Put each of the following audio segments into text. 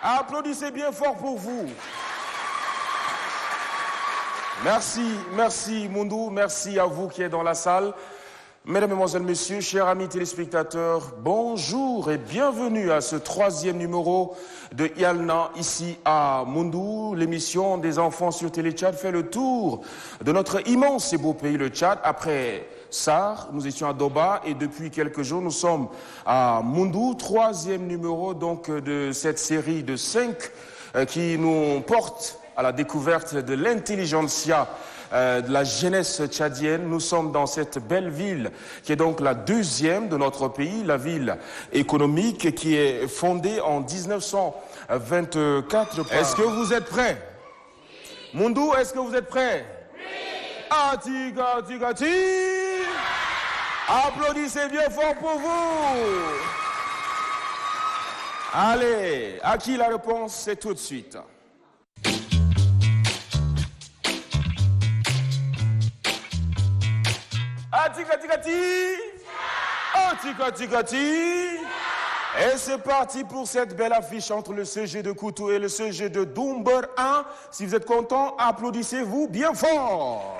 Applaudissez bien fort pour vous. Merci Mundou, merci à vous qui êtes dans la salle. Mesdames, Mesdemoiselles, Messieurs, chers amis téléspectateurs, bonjour et bienvenue à ce 3e numéro de Yalna, ici à Mundou. L'émission des enfants sur Télé Tchad fait le tour de notre immense et beau pays, le Tchad. Après Sar, nous étions à Doba et depuis quelques jours, nous sommes à Mundou, 3e numéro donc de cette série de 5 qui nous porte à la découverte de l'intelligentsia de la jeunesse tchadienne. Nous sommes dans cette belle ville qui est donc la 2e de notre pays, la ville économique qui est fondée en 1924. Est-ce que vous êtes prêts? Mundou, est-ce que vous êtes prêts? Oui. Atiga, atiga, ati. Applaudissez bien fort pour vous. Allez, à qui la réponse? C'est tout de suite. Et c'est parti pour cette belle affiche entre le CG de Koutou et le CG de Doumber 1. Si vous êtes contents, applaudissez-vous bien fort.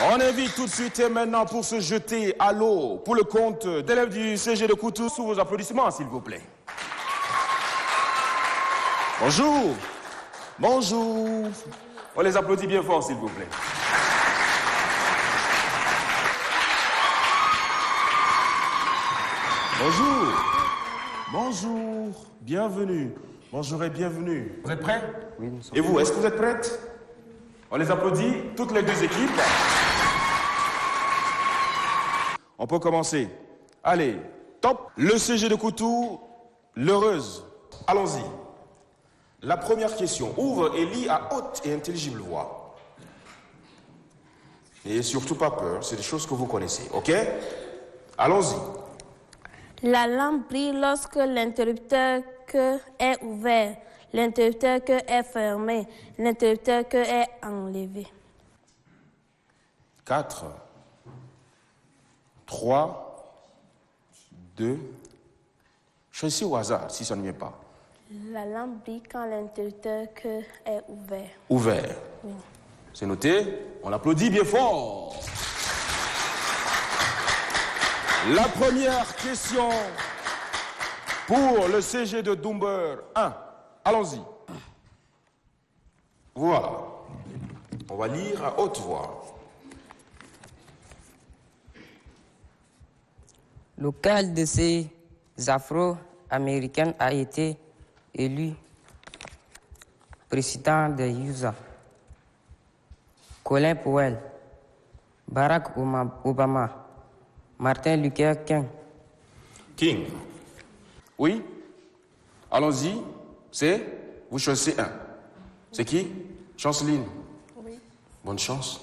On invite tout de suite et maintenant pour se jeter à l'eau pour le compte d'élèves du CG de Koutou sous vos applaudissements, s'il vous plaît. Bonjour. Bonjour. On les applaudit bien fort, s'il vous plaît. Bonjour. Bonjour. Bienvenue. Bonjour et bienvenue. Vous êtes prêts? Oui, nous sommes. Et vous, est-ce que vous êtes prêtes? On les applaudit, toutes les 2 équipes. On peut commencer. Allez, top. Le CG de Koutou, l'heureuse. Allons-y. La première question, ouvre et lis à haute et intelligible voix. Et surtout pas peur, c'est des choses que vous connaissez, ok? Allons-y. La lampe brille lorsque l'interrupteur est ouvert, l'interrupteur est fermé, l'interrupteur est enlevé. 4, 3, 2, choisissez au hasard si ça ne vient pas. La lampe brille quand l'interrupteur est ouvert. Ouvert. Oui. C'est noté. On applaudit bien fort. La première question pour le CG de Doumber 1. Allons-y. Voilà. On va lire à haute voix. Lequel de ces Afro-Américains a été élu président de USA? Colin Powell, Barack Obama, Martin Luther King. King. Oui. Allons-y. C'est? Vous choisissez un. C'est qui? Chanceline. Oui. Bonne chance.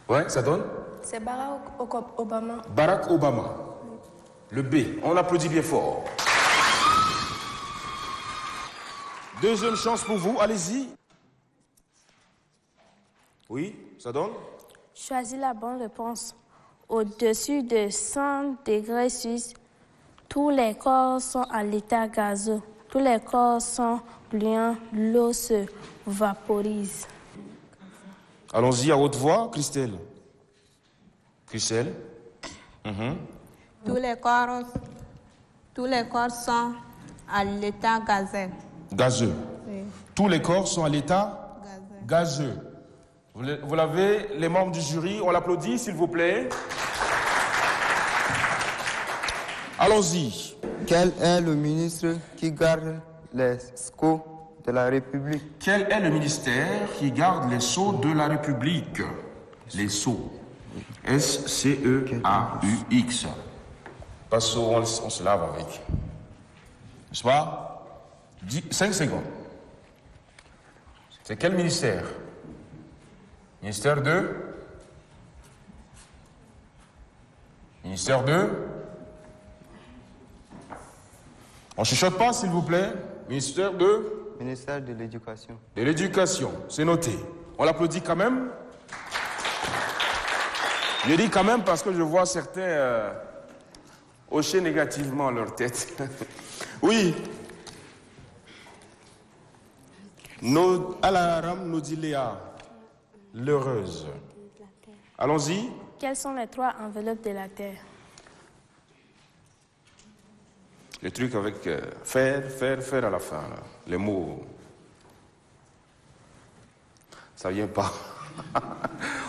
Ouais, ça donne? C'est Barack Obama. Barack Obama. Le B. On applaudit bien fort. Deuxième chance pour vous, allez-y. Oui, ça donne? Choisis la bonne réponse. Au-dessus de 100 degrés Celsius, tous les corps sont à l'état gazeux. Tous les corps sont bouillants, l'eau se vaporise. Allons-y à haute voix, Christelle. Christelle. Tous les corps sont à l'état gazeux. Gazeux. Oui. Tous les corps sont à l'état gazeux. Vous l'avez, les membres du jury, on l'applaudit, s'il vous plaît. Allons-y. Quel est le ministre qui garde les sceaux de la République? Quel est le ministère qui garde les sceaux de la République? Les sceaux. S-C-E-A-U-X. Pas sceaux, on se lave avec. N'est-ce pas? 5 secondes. C'est quel ministère? Ministère de? Ministère de? On ne chuchote pas, s'il vous plaît. Ministère de? Ministère de l'Éducation. De l'Éducation, c'est noté. On l'applaudit quand même. Je dis quand même parce que je vois certains hocher négativement leur tête. Oui. Alaram nous dit Léa, l'heureuse. Allons-y. Quelles sont les 3 enveloppes de la terre? Le truc avec faire à la fin, là. Les mots. Ça vient pas.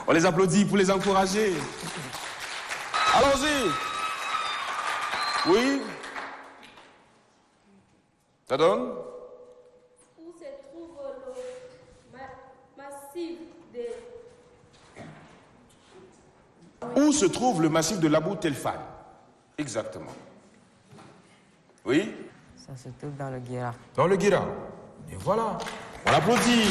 On les applaudit pour les encourager. Allons-y. Oui. Ça donne? Où se trouve le massif de... Où se trouve le massif de l'Abou Telfan? Exactement. Oui? Ça se trouve dans le Guéra. Dans le Guéra. Et voilà. On l'applaudit.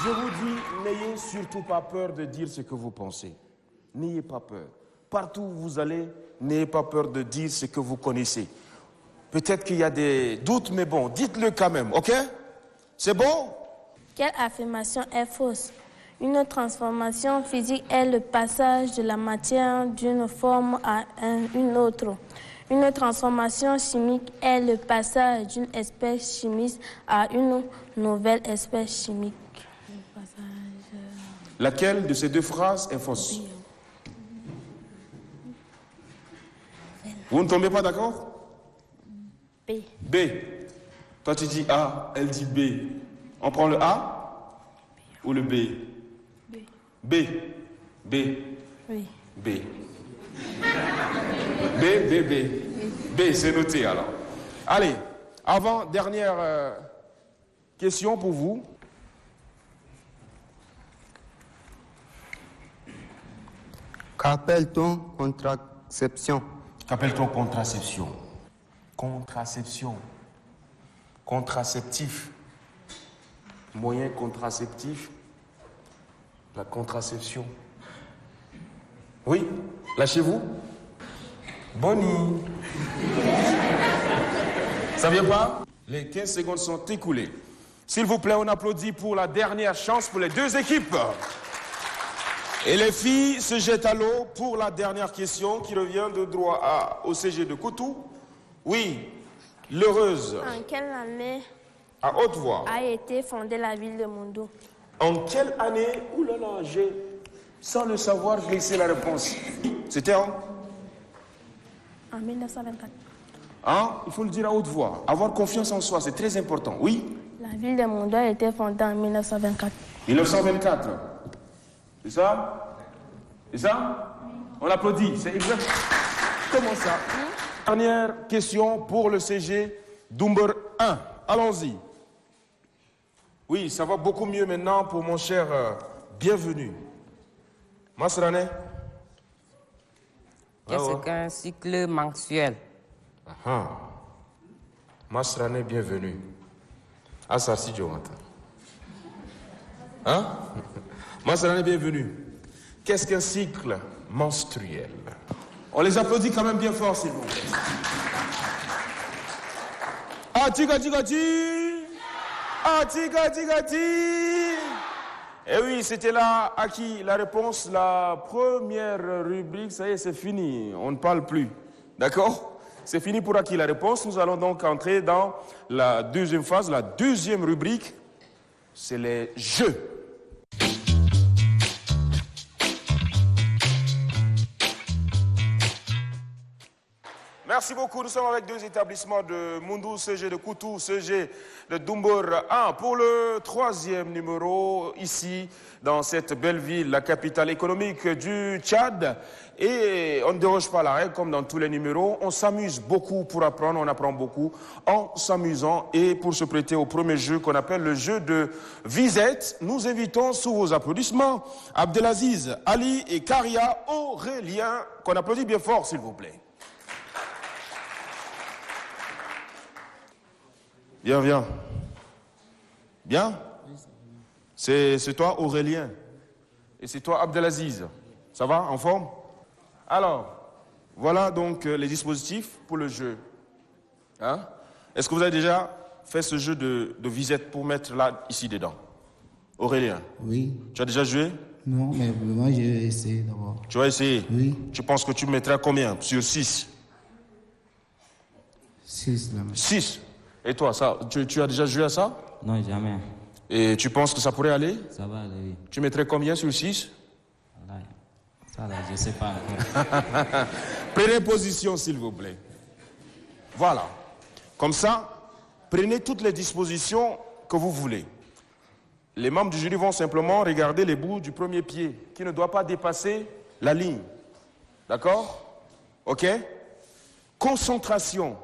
Je vous dis, n'ayez surtout pas peur de dire ce que vous pensez. N'ayez pas peur. Partout où vous allez, n'ayez pas peur de dire ce que vous connaissez. Peut-être qu'il y a des doutes, mais bon, dites-le quand même, ok? C'est bon? Quelle affirmation est fausse? Une transformation physique est le passage de la matière d'une forme à une autre. Une transformation chimique est le passage d'une espèce chimique à une nouvelle espèce chimique. Laquelle de ces 2 phrases est fausse? Vous ne tombez pas d'accord? B. B. Toi tu dis A, elle dit B. On prend le A ou le B? B. B. Oui. B. B. B, c'est noté alors. Allez, avant, dernière question pour vous. Qu'appelle-t-on contraception? Qu'appelle-t-on contraception? Contraception. Contraceptif. Moyen contraceptif. La contraception. Oui, lâchez-vous. Bonnie. Ça vient pas? Les 15 secondes sont écoulées. S'il vous plaît, on applaudit pour la dernière chance pour les 2 équipes. Et les filles se jettent à l'eau pour la dernière question qui revient de droit au CG de Koutou. Oui, l'heureuse. En quelle année À haute voix. a été fondée la ville de Moundou? En quelle année? Ouh là là, sans le savoir, je laissé la réponse. C'était En 1924. Hein? Il faut le dire à haute voix. Avoir confiance en soi, c'est très important. Oui? La ville de Moundou a été fondée en 1924. 1924. C'est ça? C'est ça? On applaudit. C'est exactement ça. Dernière question pour le CG Doumber 1. Allons-y. Oui, ça va beaucoup mieux maintenant pour mon cher bienvenu. Masrane? Qu'est-ce qu'un cycle mensuel? Masrane, bienvenue. Assassi Jonathan. Hein? Masrane, bienvenue. Qu'est-ce qu'un cycle menstruel? On les applaudit quand même bien fort, s'il vous plaît. Ah, tigati! Ah, tigati! Eh oui, c'était là à qui la réponse, la première rubrique, ça y est, c'est fini. On ne parle plus. D'accord? C'est fini pour acquis la réponse. Nous allons donc entrer dans la deuxième phase, la deuxième rubrique. C'est les jeux. Merci beaucoup. Nous sommes avec 2 établissements de Moundou, CG de Koutou, CG de Doumbour 1 pour le 3e numéro ici dans cette belle ville, la capitale économique du Tchad. Et on ne déroge pas la règle comme dans tous les numéros. On s'amuse beaucoup pour apprendre, on apprend beaucoup en s'amusant. Et pour se prêter au premier jeu qu'on appelle le jeu de visette, nous invitons sous vos applaudissements Abdelaziz, Ali et Karia Aurélien, qu'on applaudit bien fort s'il vous plaît. Viens, viens. Bien? C'est toi Aurélien. Et c'est toi Abdelaziz. Ça va, en forme? Alors, voilà donc les dispositifs pour le jeu. Hein? Est-ce que vous avez déjà fait ce jeu de visette pour mettre là, ici, dedans? Aurélien? Oui. Tu as déjà joué? Non, mais moi, j'ai essayé d'abord. Tu vas essayer? Oui. Tu penses que tu mettras combien sur 6? 6, là. 6. Et toi, ça, tu as déjà joué à ça? Non, jamais. Et tu penses que ça pourrait aller? Ça va aller, oui. Tu mettrais combien sur 6? Voilà. Ça, là, je ne sais pas encore. Prenez position, s'il vous plaît. Voilà. Comme ça, prenez toutes les dispositions que vous voulez. Les membres du jury vont simplement regarder les bouts du premier pied, qui ne doit pas dépasser la ligne. D'accord? OK? Concentration.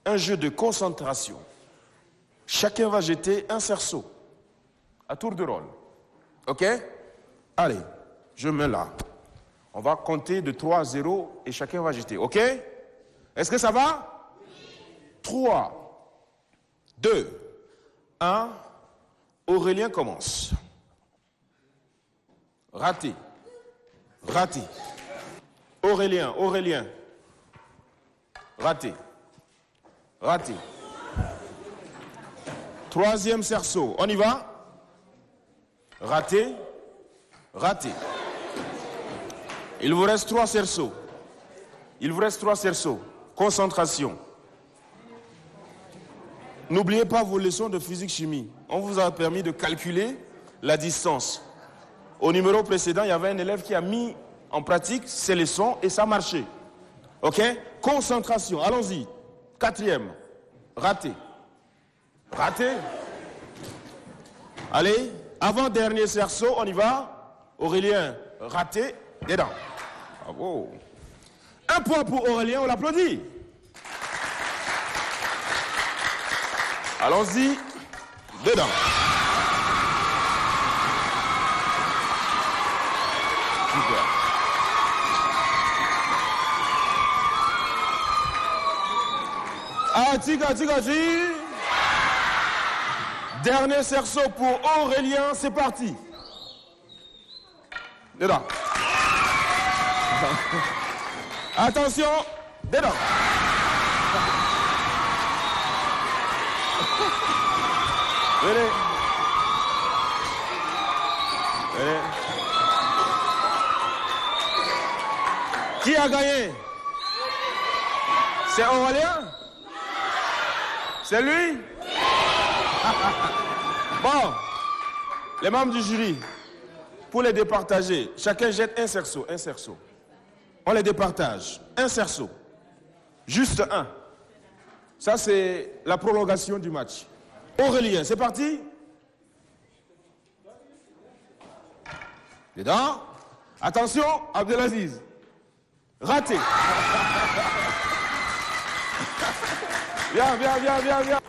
Un jeu de concentration. Chacun va jeter un cerceau, à tour de rôle. OK? Allez, je mets là. On va compter de 3 à 0 et chacun va jeter. OK? Est-ce que ça va? 3, 2, 1. Aurélien commence. Raté. Raté. Aurélien. Raté. Raté. Troisième cerceau. On y va? Raté. Raté. Il vous reste 3 cerceaux. Il vous reste 3 cerceaux. Concentration. N'oubliez pas vos leçons de physique-chimie. On vous a permis de calculer la distance. Au numéro précédent, il y avait un élève qui a mis en pratique ses leçons et ça marchait. OK? Concentration. Allons-y. 4e. Raté. Raté. Allez. Avant-dernier cerceau, on y va. Aurélien, raté. Dedans. Bravo. 1 point pour Aurélien, on l'applaudit. Allons-y, dedans. Super. Ah, tika. Dernier cerceau pour Aurélien, c'est parti. Dedans. Attention, dedans. Venez. Qui a gagné? C'est Aurélien? C'est lui? Bon, les membres du jury, pour les départager, chacun jette un cerceau. On les départage. Un cerceau. Juste un. Ça, c'est la prolongation du match. Aurélien, c'est parti. Dedans. Attention, Abdelaziz. Raté. Viens.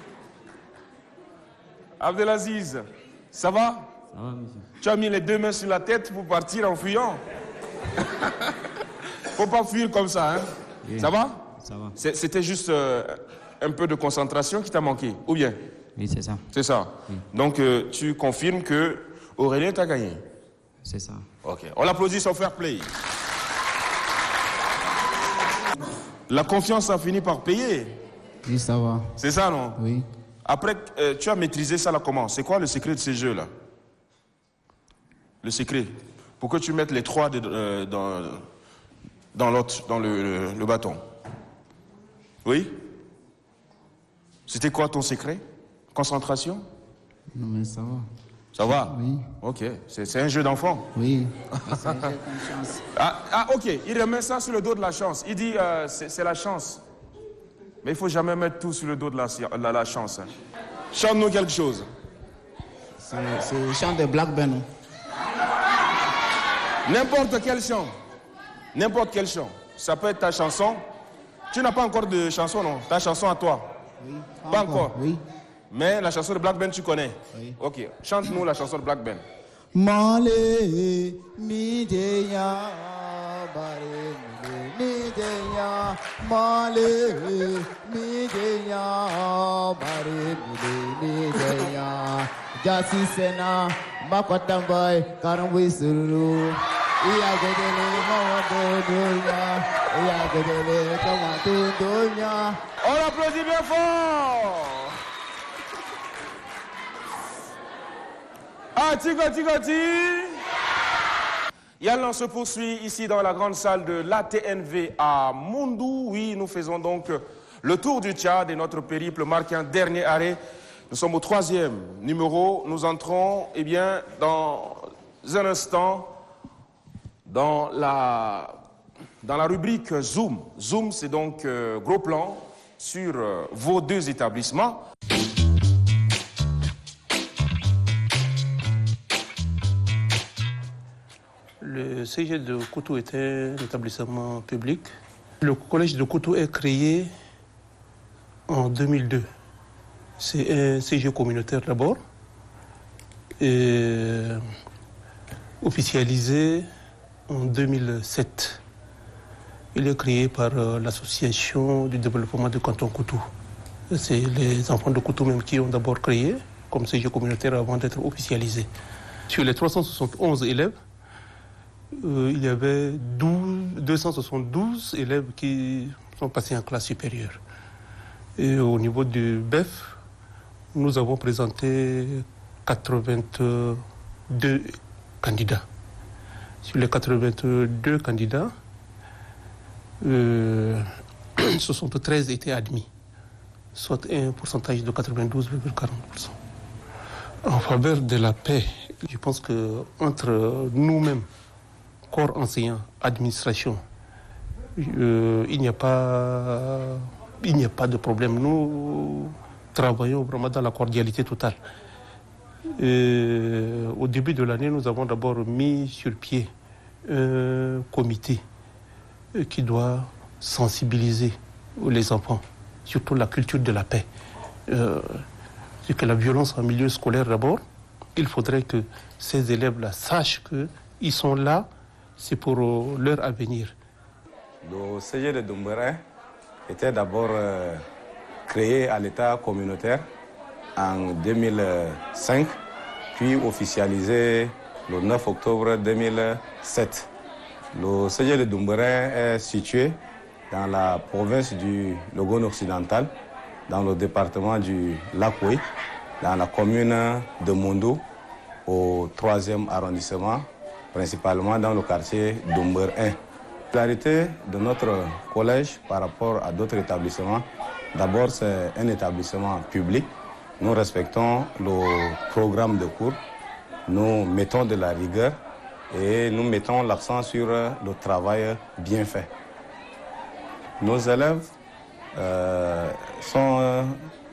Abdelaziz, ça va? Ça va, monsieur. Tu as mis les 2 mains sur la tête pour partir en fuyant. Faut pas fuir comme ça, hein? Oui. Ça va? Ça va. C'était juste un peu de concentration qui t'a manqué, ou bien? Oui, c'est ça. C'est ça. Oui. Donc, tu confirmes que Aurélien t'a gagné. C'est ça. Ok. On l'applaudit sans fair play. La confiance a fini par payer. Oui, ça va. C'est ça, non? Oui. Après, tu as maîtrisé ça là comment? C'est quoi le secret de ces jeux-là? Le secret? Pour que tu mettes les 3 dans l'autre, dans le bâton. Oui? C'était quoi ton secret? Concentration? Non, mais ça va. Ça va? Oui. Ok. C'est un jeu d'enfant. Oui. C'est un jeu de chance. Ok. Il remet ça sur le dos de la chance. Il dit, c'est la chance. Mais il ne faut jamais mettre tout sur le dos de la chance. Hein. Chante-nous quelque chose. C'est le chant de Black Ben. N'importe quel chant. N'importe quel chant. Ça peut être ta chanson. Tu n'as pas encore de chanson, non? Ta chanson à toi? Oui. Pas encore? Oui. Mais la chanson de Black Ben, tu connais? Oui. Ok. Chante-nous la chanson de Black Ben. Male mideya bare mideya male mideya bare mideya jasi sena makotambai karamwi suru iya godele mawado dunya iya godele kamatu dunya. On applaudit bien fort. Ah, Tigoti. Yalnan se poursuit ici dans la grande salle de l'ATNV à Moundou. Oui, nous faisons donc le tour du Tchad et notre périple marque un dernier arrêt. Nous sommes au 3e numéro. Nous entrons, eh bien, dans un instant dans la rubrique Zoom. Zoom, c'est donc gros plan sur vos deux établissements. Le CG de Koutou est un établissement public. Le collège de Koutou est créé en 2002. C'est un CG communautaire d'abord, et officialisé en 2007. Il est créé par l'association du développement du canton Koutou. C'est les enfants de Koutou même qui ont d'abord créé comme CG communautaire avant d'être officialisé. Sur les 371 élèves, il y avait 272 élèves qui sont passés en classe supérieure. Et au niveau du BEF, nous avons présenté 82 candidats. Sur les 82 candidats, 73 étaient admis, soit un pourcentage de 92,40%. En faveur de la paix, je pense qu'entre nous-mêmes, corps enseignant, administration, il n'y a pas de problème. Nous travaillons vraiment dans la cordialité totale. Au début de l'année, nous avons d'abord mis sur pied un comité qui doit sensibiliser les enfants, surtout la culture de la paix. C'est que la violence en milieu scolaire d'abord, il faudrait que ces élèves-là sachent qu'ils sont là, c'est pour leur avenir. Le CG de Doumbourin était d'abord créé à l'état communautaire en 2005, puis officialisé le 9 octobre 2007. Le CG de Doumbourin est situé dans la province du Logone occidental, dans le département du Lac-Oué, dans la commune de Moundou, au 3e arrondissement, principalement dans le quartier Doumbourin 1. La particularité de notre collège par rapport à d'autres établissements, d'abord c'est un établissement public. Nous respectons le programme de cours, nous mettons de la rigueur et nous mettons l'accent sur le travail bien fait. Nos élèves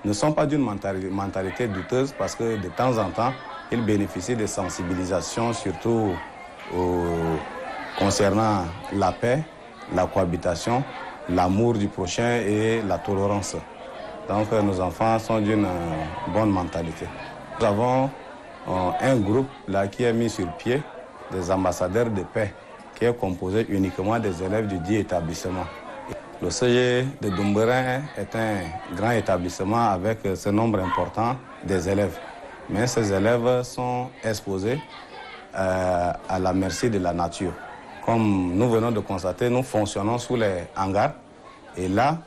ne sont pas d'une mentalité douteuse parce que de temps en temps, ils bénéficient de sensibilisation, surtout concernant la paix, la cohabitation, l'amour du prochain et la tolérance. Donc nos enfants sont d'une bonne mentalité. Nous avons un groupe là qui est mis sur pied, des ambassadeurs de paix, qui est composé uniquement des élèves du dit établissement. Le CG de Doumbourin est un grand établissement avec ce nombre important des élèves. Mais ces élèves sont exposés à la merci de la nature. Comme nous venons de constater, nous fonctionnons sous les hangars. Et là,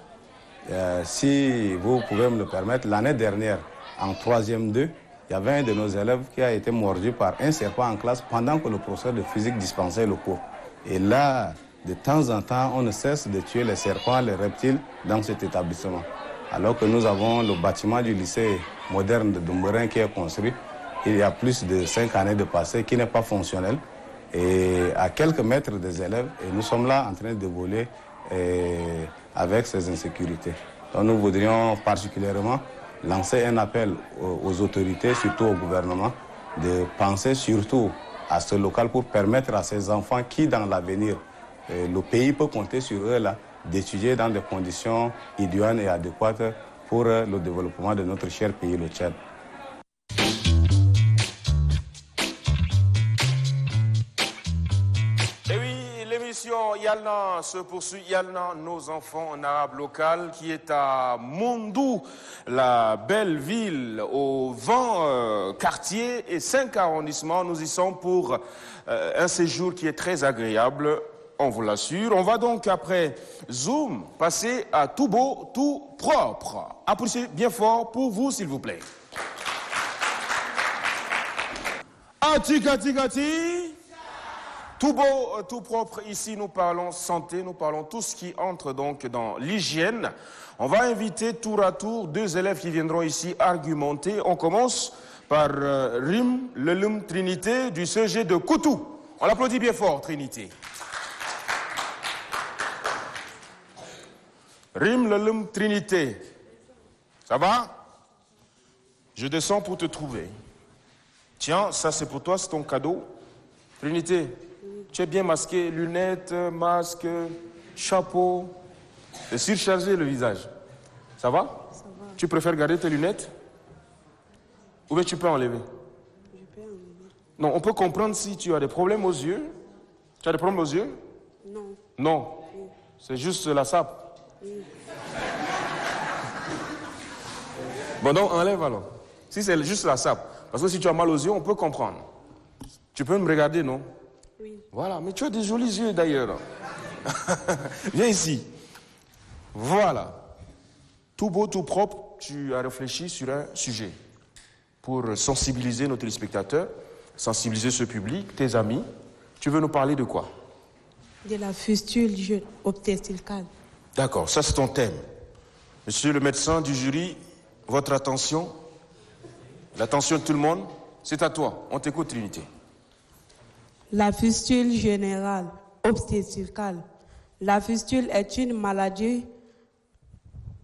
si vous pouvez me le permettre, l'année dernière, en 3e 2, il y avait un de nos élèves qui a été mordu par un serpent en classe pendant que le professeur de physique dispensait le cours. Et là, de temps en temps, on ne cesse de tuer les serpents, les reptiles dans cet établissement. Alors que nous avons le bâtiment du lycée moderne de Doumbourin qui est construit, il y a plus de 5 années de passé, qui n'est pas fonctionnel. Et à quelques mètres des élèves, et nous sommes là en train de voler avec ces insécurités. Donc nous voudrions particulièrement lancer un appel aux autorités, surtout au gouvernement, de penser surtout à ce local pour permettre à ces enfants qui, dans l'avenir, le pays peut compter sur eux là, d'étudier dans des conditions idoines et adéquates pour le développement de notre cher pays, le Tchad. Et oui, l'émission Yalnan se poursuit. Yalnan, nos enfants en arabe local, qui est à Moundou, la belle ville au 20 quartiers et 5 arrondissements. Nous y sommes pour un séjour qui est très agréable. On vous l'assure. On va donc, après Zoom, passer à tout beau, tout propre. Applaudissez bien fort pour vous, s'il vous plaît. Gati, gati, gati. Tout beau, tout propre. Ici, nous parlons santé, nous parlons tout ce qui entre donc dans l'hygiène. On va inviter tour à tour 2 élèves qui viendront ici argumenter. On commence par Rim Lelum Trinité du CG de Koutou. On l'applaudit bien fort, Trinité. Rim Lelum Trinité. Ça va? Je descends pour te trouver. Tiens, ça c'est pour toi, c'est ton cadeau. Trinité, tu es bien masqué, lunettes, masque, chapeau. C'est surchargé le visage. Ça va? Ça va. Tu préfères garder tes lunettes? Ou bien tu peux enlever? Je peux enlever. Non, on peut comprendre si tu as des problèmes aux yeux. Tu as des problèmes aux yeux? Non. Non. Oui. C'est juste la sape. Oui. Bon, donc enlève alors. Si c'est juste la sape. Parce que si tu as mal aux yeux, on peut comprendre. Tu peux me regarder, non? Oui. Voilà, mais tu as des jolis yeux d'ailleurs. Viens ici. Voilà. Tout beau, tout propre, tu as réfléchi sur un sujet pour sensibiliser nos téléspectateurs, sensibiliser ce public, tes amis. Tu veux nous parler de quoi? De la fistule obstétricale. D'accord, ça c'est ton thème. Monsieur le médecin du jury, votre attention. L'attention de tout le monde, c'est à toi. On t'écoute, Trinité. La fistule générale obstétricale. La fistule est une maladie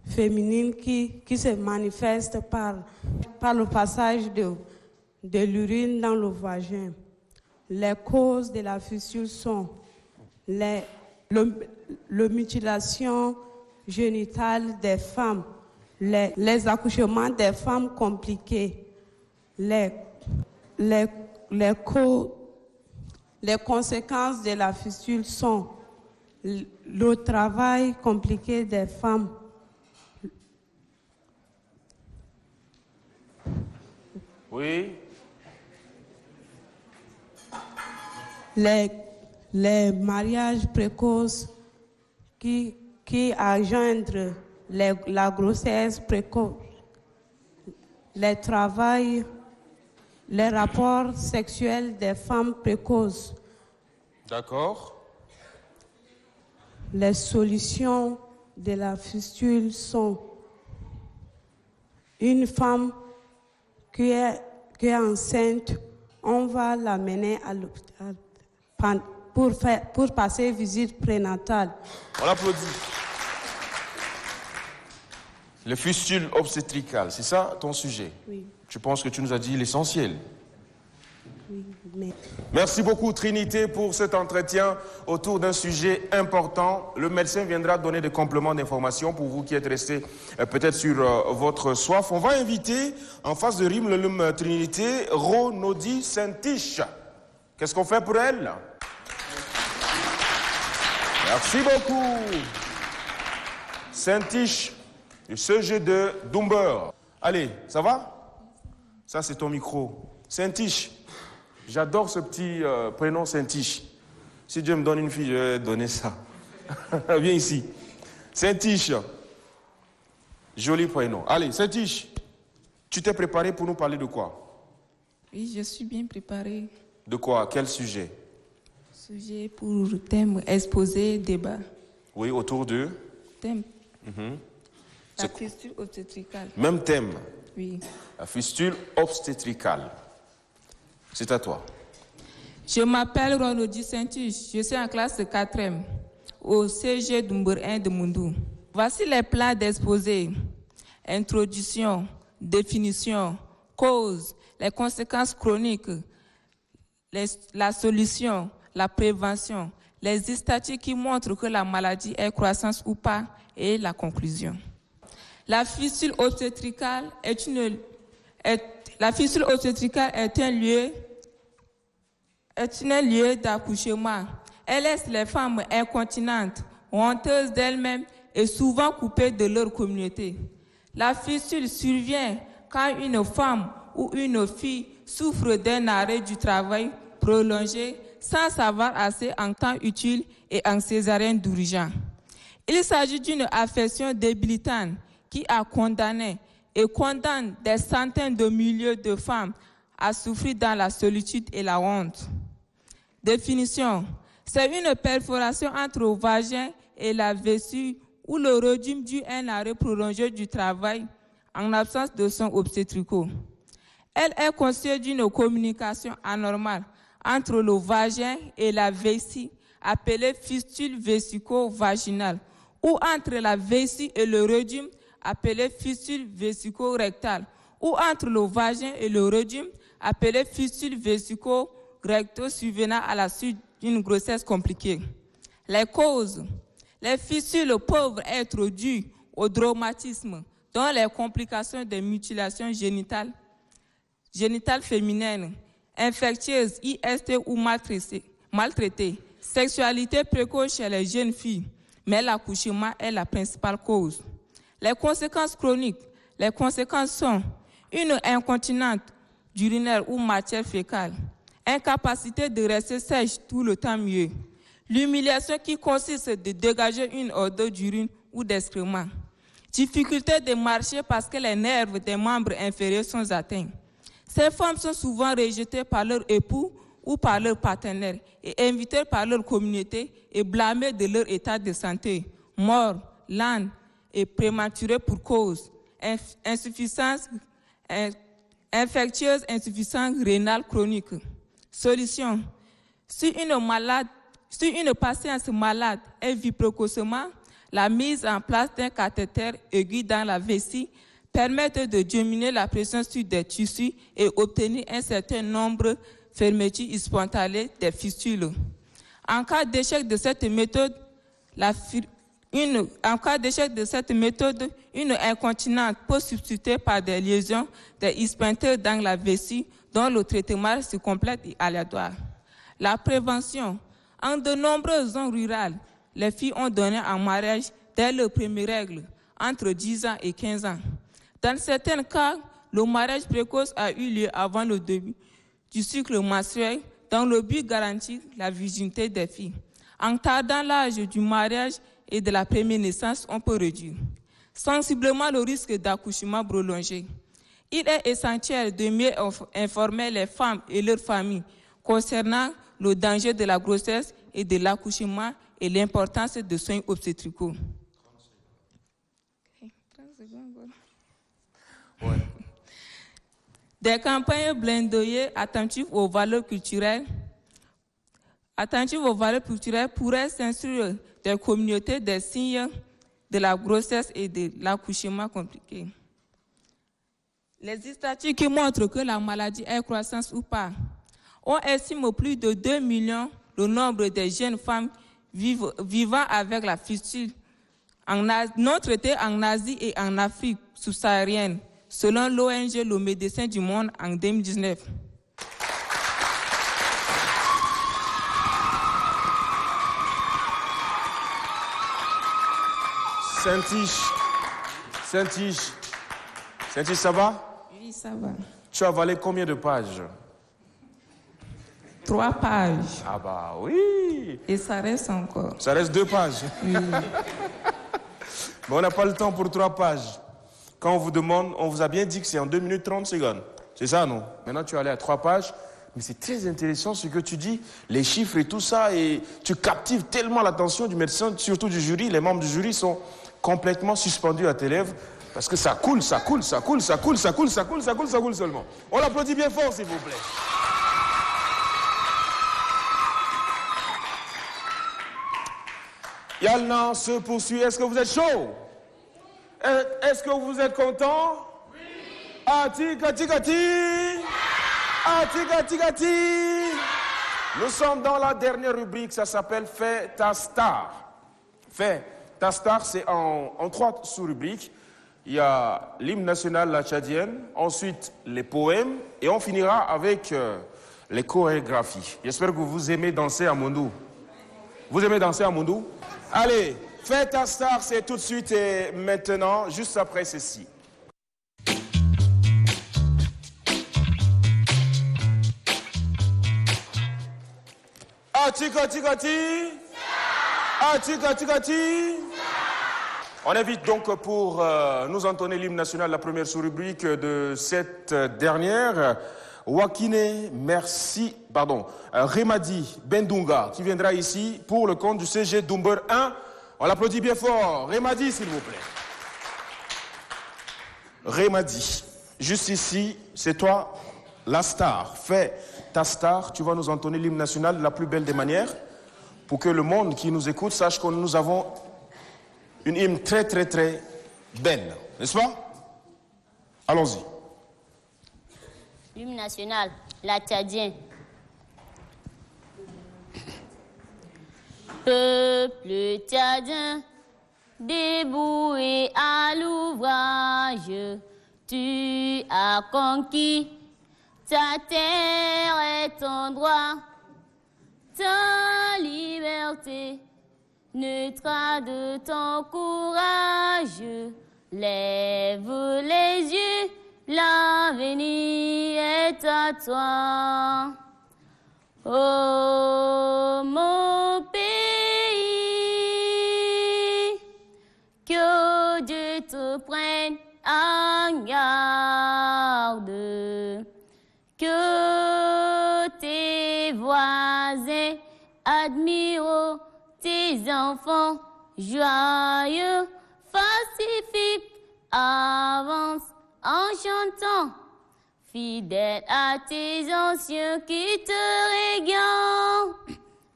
féminine qui se manifeste par le passage de l'urine dans le vagin. Les causes de la fistule sont la mutilation génitale des femmes, les accouchements des femmes compliqués, les conséquences de la fistule sont le travail compliqué des femmes, oui, les mariages précoces qui engendrent la grossesse précoce, les rapports sexuels des femmes précoces. D'accord. Les solutions de la fistule sont une femme qui est enceinte, on va l'amener à l'hôpital pour passer visite prénatale. On l'applaudit. Les fistules obstétricales, c'est ça ton sujet? Oui. Je pense que tu nous as dit l'essentiel. Oui, mais... Merci beaucoup Trinité pour cet entretien autour d'un sujet important. Le médecin viendra donner des compléments d'information pour vous qui êtes restés peut-être sur votre soif. On va inviter en face de Rim Lelum Trinité, Ronodi Saint-Tiche. Qu'est-ce qu'on fait pour elle? Merci beaucoup. Saint-Tiche, du CG de Dumber. Allez, ça va? Ça, c'est ton micro. Saint-Tiche. J'adore ce petit prénom Saint-Tiche. Si Dieu me donne une fille, je vais donner ça. Viens ici. Saint-Tiche. Joli prénom. Allez, Saint-Tiche, tu t'es préparé pour nous parler de quoi? Oui, je suis bien préparée. De quoi? Quel sujet? Sujet pour thème exposé, débat. Oui, autour de? Thème. La fistule obstétricale. Même thème? Oui. La fistule obstétricale. C'est à toi. Je m'appelle Ronodi Saint-Tiche. Je suis en classe de 4e au CG Dumber 1 de Mundou. Voici les plans d'exposé. Introduction, définition, cause, les conséquences chroniques, la solution, la prévention, les statistiques qui montrent que la maladie est croissance ou pas et la conclusion. La fistule obstétricale est un lieu d'accouchement. Elle laisse les femmes incontinentes, honteuses d'elles-mêmes et souvent coupées de leur communauté. La fistule survient quand une femme ou une fille souffre d'un arrêt du travail prolongé sans savoir assez en temps utile et en césarienne d'urgence. Il s'agit d'une affection débilitante qui a condamné et condamne des centaines de milliers de femmes à souffrir dans la solitude et la honte. Définition. C'est une perforation entre le vagin et la vessie où le régime dû à un arrêt prolongé du travail en absence de soins obstétricaux. Elle est constituée d'une communication anormale entre le vagin et la vessie, appelée fistule vésico-vaginale, ou entre la vessie et le régime, appelée fistule vésico-rectale, ou entre le vagin et le régime, appelée fistule vésico-recto survenant à la suite d'une grossesse compliquée. Les causes. Les fistules peuvent être dues au traumatisme, dont les complications des mutilations génitales féminines, infectieuses, IST ou maltraitées, sexualité précoce chez les jeunes filles, mais l'accouchement est la principale cause. Les conséquences chroniques. Les conséquences sont une incontinence urinaire ou matière fécale, incapacité de rester sèche tout le temps mieux, l'humiliation qui consiste de dégager une odeur d'urine ou d'excréments, difficulté de marcher parce que les nerfs des membres inférieurs sont atteints. Ces femmes sont souvent rejetées par leur époux ou par leur partenaire et invitées par leur communauté et blâmées de leur état de santé, mort, lente et prématurée pour cause insuffisance infectieuse, insuffisance rénale chronique. Solution. Si une patiente malade vit précocement, la mise en place d'un cathéter aigu dans la vessie permet de diminuer la pression sur des tissus et obtenir un certain nombre de fermetures spontanées des fistules. En cas d'échec de cette méthode, une incontinence peut substituer par des lésions des sphincters dans la vessie dont le traitement se complète et aléatoire. La prévention. En de nombreuses zones rurales, les filles ont donné en mariage dès leurs premières règles, entre 10 ans et 15 ans. Dans certains cas, le mariage précoce a eu lieu avant le début du cycle menstruel dans le but de garantir la virginité des filles. En tardant l'âge du mariage et de la première naissance, on peut réduire sensiblement le risque d'accouchement prolongé. Il est essentiel de mieux informer les femmes et leurs familles concernant le danger de la grossesse et de l'accouchement et l'importance des soins obstétricaux. Ouais. Des campagnes plaidoyer attentives aux valeurs culturelles pourraient s'instruire des communautés des signes de la grossesse et de l'accouchement compliqué. Les statistiques qui montrent que la maladie est croissante ou pas. On estime plus de 2 millions le nombre de jeunes femmes vivant avec la fistule non traitée en Asie et en Afrique subsaharienne, selon l'ONG Le Médecin du Monde en 2019. Saint-Tige, ça va? Oui, ça va. Tu as avalé combien de pages? 3 pages. Ah bah oui. Et ça reste encore. Ça reste 2 pages. Oui. Mais on n'a pas le temps pour 3 pages. Quand on vous demande, on vous a bien dit que c'est en 2 minutes 30 secondes. C'est ça, non? Maintenant, tu es allé à 3 pages. Mais c'est très intéressant ce que tu dis, les chiffres et tout ça, et tu captives tellement l'attention du médecin, surtout du jury. Les membres du jury sont complètement suspendus à tes lèvres parce que ça coule seulement. On l'applaudit bien fort, s'il vous plaît. Yalna se poursuit. Est-ce que vous êtes chaud? Est-ce que vous êtes content? Oui. Nous sommes dans la dernière rubrique, ça s'appelle Fais ta star. Fais ta star, c'est en 3 sous-rubriques. Il y a l'hymne national, la tchadienne, ensuite les poèmes, et on finira avec les chorégraphies. J'espère que vous aimez danser à Mondou. Vous aimez danser à Mondou? Allez, Fais ta star, c'est tout de suite et maintenant, juste après ceci. On invite donc pour nous entonner l'hymne national, la première sous-rubrique de cette dernière, Wakine Remadi Bendunga, qui viendra ici pour le compte du CG Dumber 1. On l'applaudit bien fort. Remadi, s'il vous plaît. Remadi, juste ici, c'est toi la star. Fais ta star, tu vas nous entonner l'hymne national de la plus belle des manières pour que le monde qui nous écoute sache que nous avons une hymne très très très belle, n'est-ce pas? Allons-y. L'hymne national, la Tchadien. Peuple tchadien, déboué à l'ouvrage, tu as conquis ta terre et ton droit, ta liberté, naîtra de ton courage. Lève les yeux, l'avenir est à toi. Oh mon pays, que Dieu te prenne en garde, que tes voisins admirent tes enfants joyeux, pacifiques, avance en chantant, fidèle à tes anciens qui te régant.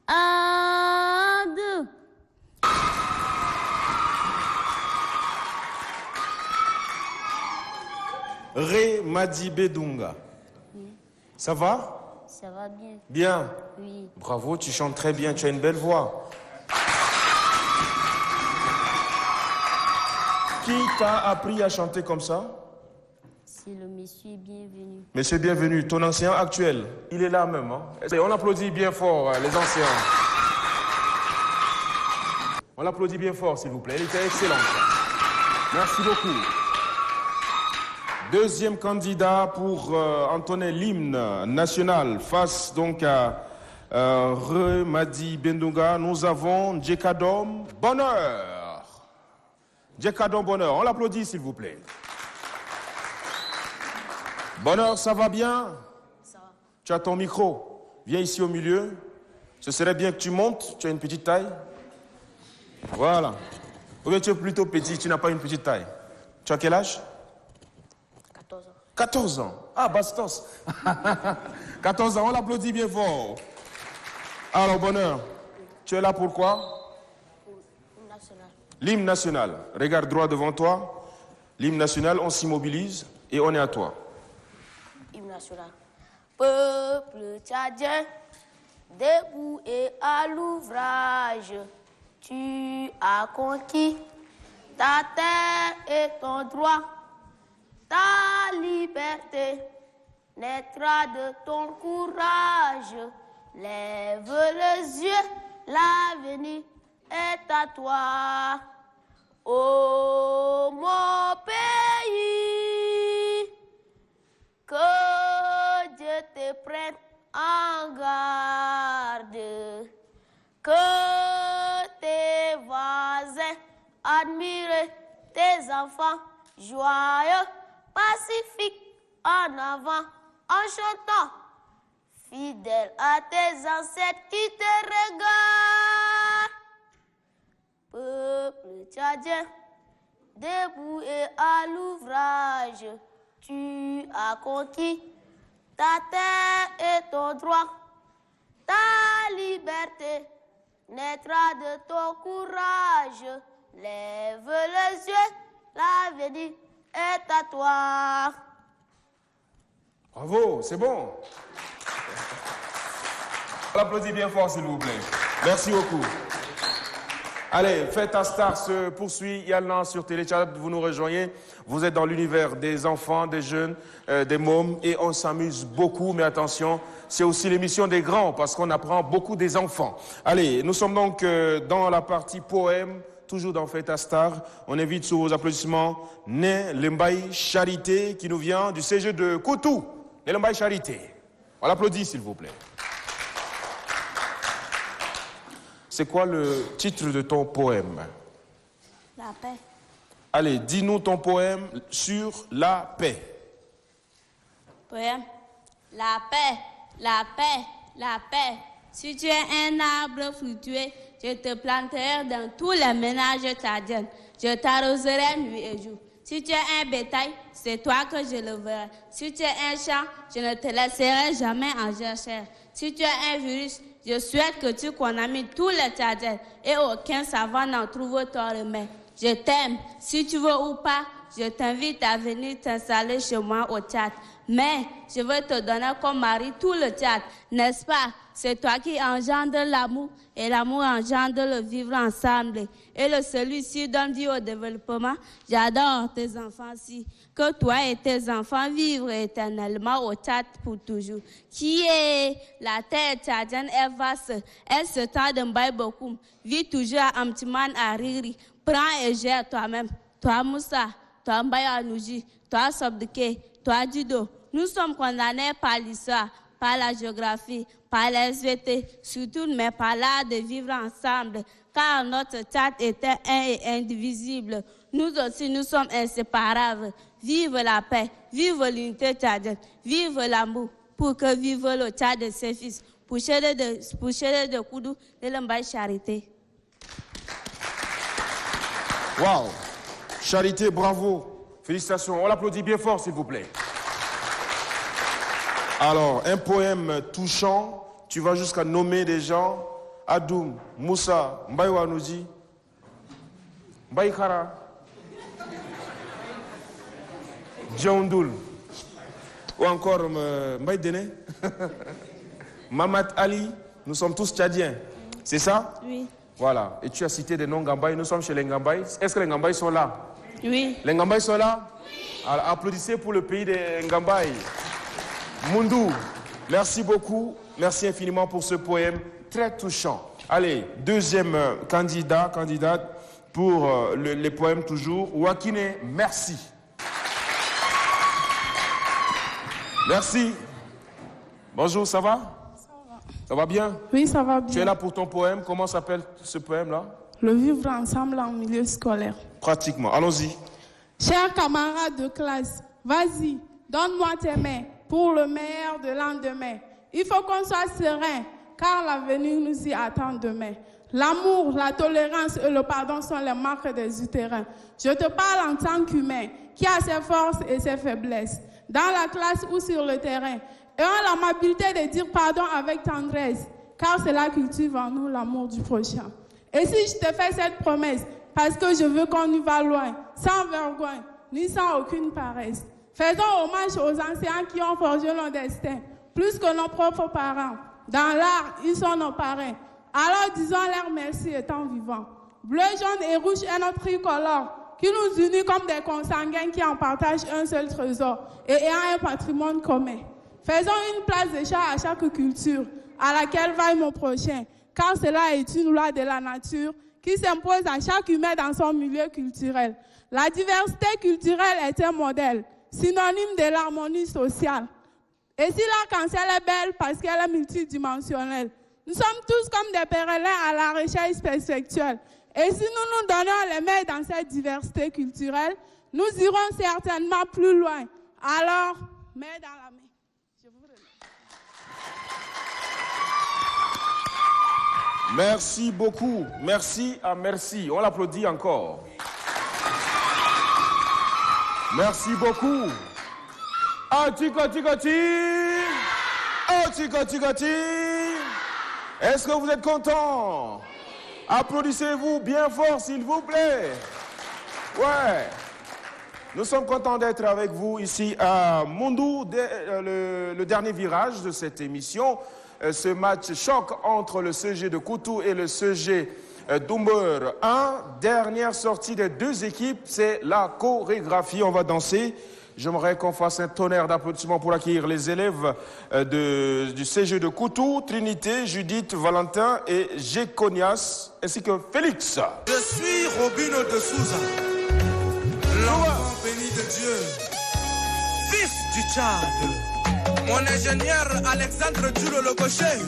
À deux. Remadi Bendunga. Ça va? Ça va bien. Bien? Oui. Bravo, tu chantes très bien, tu as une belle voix. Qui t'a appris à chanter comme ça? C'est le monsieur bienvenu. Monsieur bienvenu, ton ancien actuel, il est là même. Hein? On applaudit bien fort les anciens. On l'applaudit bien fort, s'il vous plaît. Elle était excellente. Merci beaucoup. Deuxième candidat pour entonner l'hymne national face donc à Remadi Bendunga, nous avons Djekadom Bonheur. Djekadom Bonheur, on l'applaudit s'il vous plaît. Bonheur, ça va bien? Ça va. Tu as ton micro. Viens ici au milieu. Ce serait bien que tu montes. Tu as une petite taille. Voilà. Ou bien tu es plutôt petit, tu n'as pas une petite taille. Tu as quel âge? 14 ans. 14 ans. Ah, bastos. 14 ans, on l'applaudit bien fort. Alors, Bonheur, tu es là pour quoi? L'hymne national. L'hymne national. Regarde droit devant toi. L'hymne national, on s'immobilise et on est à toi. Hymne national. Peuple tchadien, debout et à l'ouvrage, tu as conquis ta terre et ton droit, ta liberté naîtra de ton courage. Lève les yeux, l'avenir est à toi. Ô mon pays, que Dieu te prenne en garde, que tes voisins admirent tes enfants joyeux, pacifiques, en avant, en chantant, fidèles à tes ancêtres qui te regardent. Peuple tchadien, debout et à l'ouvrage, tu as conquis ta terre et ton droit, ta liberté naîtra de ton courage. Lève les yeux, l'avenir est à toi. Bravo, c'est bon. On l'applaudit bien fort, s'il vous plaît. Merci beaucoup. Allez, Fête ta star se poursuit. Yalna sur Téléchat, vous nous rejoignez. Vous êtes dans l'univers des enfants, des jeunes, des mômes, et on s'amuse beaucoup. Mais attention, c'est aussi l'émission des grands, parce qu'on apprend beaucoup des enfants. Allez, nous sommes donc dans la partie poème, toujours dans Fête ta star. On invite sous vos applaudissements Né Lembaï Charité, qui nous vient du CG de Koutou. Né Lembaï Charité. On l'applaudit, s'il vous plaît. C'est quoi le titre de ton poème? La paix. Allez, dis-nous ton poème sur la paix. Poème. La paix, la paix, la paix. Si tu es un arbre fructueux, je te planterai dans tous les ménages tchadiens. Je t'arroserai nuit et jour. Si tu es un bétail, c'est toi que je le verrai. Si tu es un champ, je ne te laisserai jamais en jachère. Si tu es un virus, je souhaite que tu contamines tous les Tchadiens et aucun savant n'en trouve ton remède. Je t'aime. Si tu veux ou pas, je t'invite à venir t'installer chez moi au Tchad. Mais je veux te donner comme mari tout le Tchad, n'est-ce pas? C'est toi qui engendre l'amour et l'amour engendre le vivre ensemble. Et le celui-ci donne vie au développement. J'adore tes enfants-ci. Que toi et tes enfants vivent éternellement au Tchad pour toujours. Qui est la terre tchadienne est vaste. Elle se tend de Mbaye beaucoup. Vis toujours à Amtiman à Riri. Prends et gère toi-même. Toi Moussa, toi Mbaye Anouji, toi Sobdeke, toi Dido. Nous sommes condamnés par l'histoire, par la géographie, par les SVT, surtout mais par l'art de vivre ensemble, car notre Tchad était un et indivisible. Nous aussi, nous sommes inséparables. Vive la paix, vive l'unité tchadienne, vive l'amour, pour que vive le Tchad de ses fils. Pouchez de Koudou de l'Ambaye Charité. Waouh! Charité, bravo. Félicitations. On l'applaudit bien fort, s'il vous plaît. Alors, un poème touchant. Tu vas jusqu'à nommer des gens. Adoum, Moussa, Mbaye Wanouji, Mbaye Kara, Djaoundoul, ou encore Mbaye Dene, Mamad Ali. Nous sommes tous tchadiens. C'est ça? Oui. Voilà. Et tu as cité des noms Ngambaye. Nous sommes chez les Ngambaye. Est-ce que les Ngambaye sont là? Oui. Les Ngambaye sont là? Oui. Alors, applaudissez pour le pays des Ngambaye. Mundou, merci beaucoup. Merci infiniment pour ce poème très touchant. Allez, deuxième candidate pour les poèmes toujours. Wakine, merci. Merci. Bonjour, ça va? Ça va bien? Oui, ça va bien. Tu es là pour ton poème. Comment s'appelle ce poème-là? Le vivre ensemble en milieu scolaire. Pratiquement. Allons-y. Chers camarades de classe, vas-y, donne-moi tes mains pour le meilleur de lendemain. Il faut qu'on soit serein, car l'avenir nous y attend demain. L'amour, la tolérance et le pardon sont les marques des utérins. Je te parle en tant qu'humain, qui a ses forces et ses faiblesses. Dans la classe ou sur le terrain, ayons l'amabilité de dire pardon avec tendresse, car cela cultive en nous l'amour du prochain. Et si je te fais cette promesse, parce que je veux qu'on y va loin, sans vergogne, ni sans aucune paresse. Faisons hommage aux anciens qui ont forgé nos destins, plus que nos propres parents. Dans l'art, ils sont nos parrains. Alors disons-leur merci étant vivants. Bleu, jaune et rouge est notre tricolore, qui nous unit comme des consanguins qui en partagent un seul trésor et ayant un patrimoine commun. Faisons une place de chat à chaque culture, à laquelle vaille mon prochain, car cela est une loi de la nature qui s'impose à chaque humain dans son milieu culturel. La diversité culturelle est un modèle, synonyme de l'harmonie sociale. Et si l'arc-en-ciel est belle parce qu'elle est multidimensionnelle, nous sommes tous comme des pèlerins à la recherche perspectuelle. Et si nous nous donnons les mains dans cette diversité culturelle, nous irons certainement plus loin. Alors, main dans la main. Je vous remercie. Merci beaucoup. Merci à merci. On l'applaudit encore. Merci beaucoup. Est-ce que vous êtes contents? Applaudissez-vous bien fort, s'il vous plaît. Ouais. Nous sommes contents d'être avec vous ici à Mundou, le dernier virage de cette émission. Ce match choc entre le CG de Koutou et le CG d'Umber 1. Dernière sortie des deux équipes, c'est la chorégraphie. On va danser. J'aimerais qu'on fasse un tonnerre d'applaudissements pour accueillir les élèves du CG de Koutou, Trinité, Judith, Valentin et Géconias, ainsi que Félix. Je suis Robino de Souza, l'enfant béni de Dieu, fils du Tchad. Mon ingénieur Alexandre Duro le Gaucher.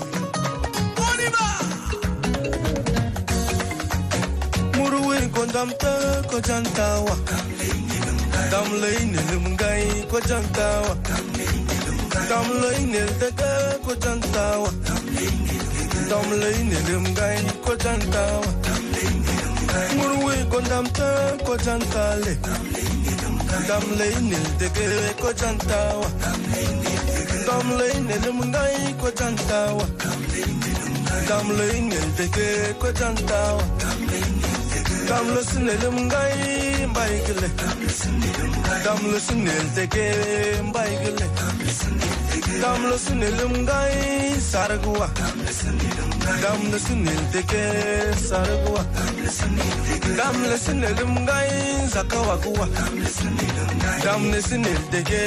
On y va! Muruin kondamta kojantawa. Damlay nilimgay kojantawa. Damlay nil teke ko jantawa. Damlay nilim gai ko jantawa. Murwe ko damta ko jantale. Damlay nil teke ko jantawa. Damlay nilim gai ko jantawa. Damlay nil teke ko jantawa. Damlo sinelim gai baigile. Damlo sinel teke baigile. Damlo sinelim gai sargua. Damlo sinel teke sargua. Damlo sinelim gai zakawagua. Damlo sinel teke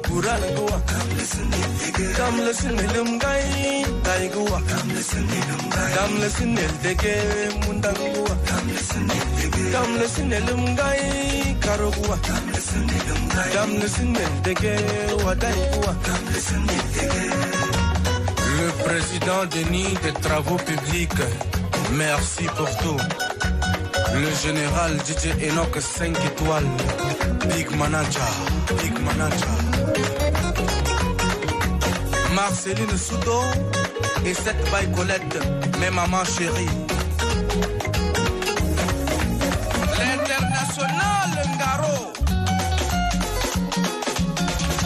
kuralgua. Damlo sinelim gai taigua. Damlo sinel teke mundangua. Damlo sinelim gai karogua. Damlo sinel teke wadaigua. Le président Denis des Travaux Publics, merci pour tout. Le général DJ Enoch 5 étoiles, Big Manager, Big Manager. Marceline Soudo et cette baille Colette, mes mamans chéries. L'international Ngaro.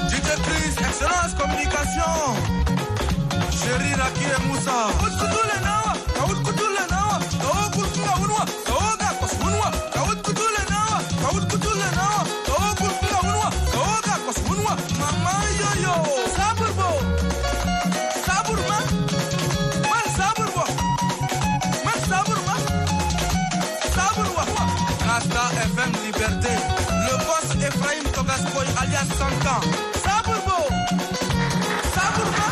DJ Chris, Excellence Communication. Chéri Raki et Moussa. Mama yo yo. Saburbo. Saburma. Man saburbo. Man saburma. Saburwa. Rasta FM Liberté. Le boss Ephraim Togaskoy alias Sankan. Saburbo. Saburma.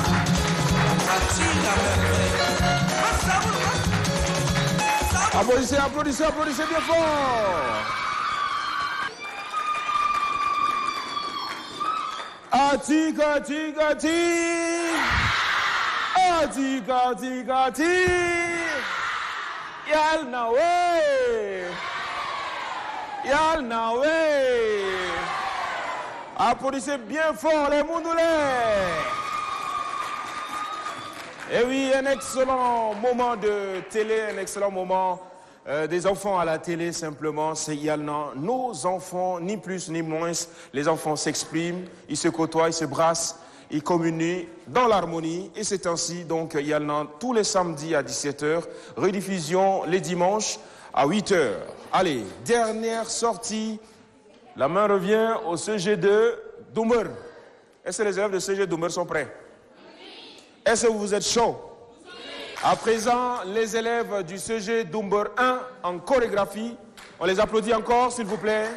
Applaudissez, applaudissez, applaudissez bien fort. Atik, atik, atik. Atik, atik, atik. Yalna way. Yalna way. Applaudissez bien fort les Moundoulais. Et oui, un excellent moment de télé, un excellent moment des enfants à la télé, simplement, c'est Yalna. Nos enfants, ni plus ni moins, les enfants s'expriment, ils se côtoient, ils se brassent, ils communient dans l'harmonie. Et c'est ainsi, donc, Yalna, tous les samedis à 17h, rediffusion les dimanches à 8h. Allez, dernière sortie, la main revient au CG2 Doumer. Est-ce que les élèves de CG Doumer sont prêts? Est-ce que vous êtes chaud? À présent, les élèves du CG Doumer 1 en chorégraphie. On les applaudit encore, s'il vous plaît.